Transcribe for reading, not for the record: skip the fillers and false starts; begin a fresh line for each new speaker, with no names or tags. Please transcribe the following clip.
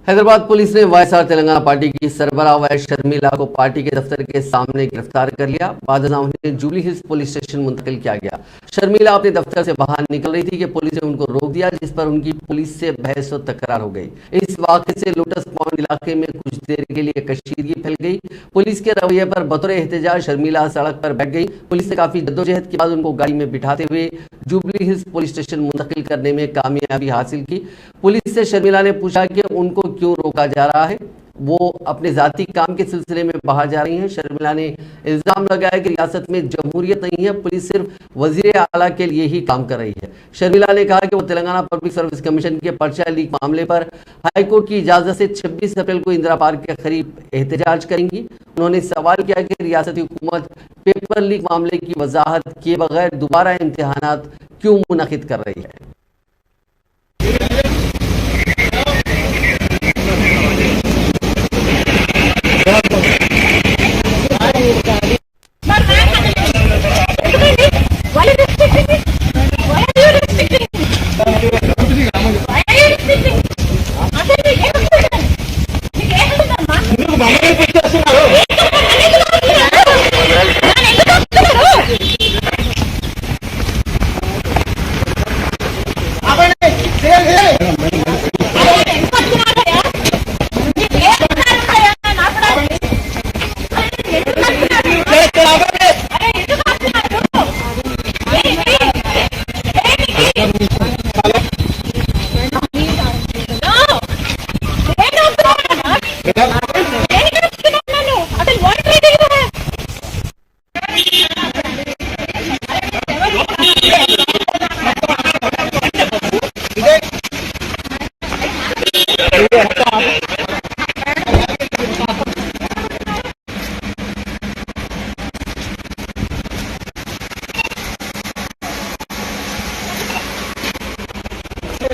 Hyderabad police ने YSR Telangana party की सरबराह Y Sharmila को पार्टी के दफ्तर के सामने गिरफ्तार कर लिया। बाद उन्हें जुबली हिल्स पुलिस स्टेशन मुंतकिल किया गया। शर्मिला अपने दफ्तर से बाहर निकल रही थी कि पुलिस ने उनको रोक दिया, जिस पर उनकी पुलिस से बहस और तकरार हो गई। इस वाक़े से लोटस पॉइंट इलाके में कुछ देर के लिए कशीदगी फैल गई। पुलिस के रवैये पर बतौर एहतजाज शर्मिला सड़क पर बैठ गई। पुलिस ने काफी जद्दोजहद के बाद उनको गाड़ी में बिठाते हुए जुबली हिल्स पुलिस स्टेशन मुंतकिल करने में कामयाबी हासिल की। पुलिस से शर्मिला ने पूछा कि उनको क्यों रोका जा रहा है, वो अपने जाती काम के सिलसिले में बाहर जा रही हैं। शर्मिला ने इल्जाम लगाया कि रियासत में जमहूरियत नहीं है, पुलिस सिर्फ वजीर आला के लिए ही काम कर रही है। शर्मिला ने कहा कि वो तेलंगाना पब्लिक सर्विस कमीशन के पर्चा लीक मामले पर हाईकोर्ट की इजाजत से 26 अप्रैल को इंदिरा पार्क के करीब एहतजाज करेंगी। उन्होंने सवाल किया कि रियासती हुकूमत पेपर लीक मामले की वजाहत किए बगैर दोबारा इम्तिहानात क्यों मुनक़िद कर रही है।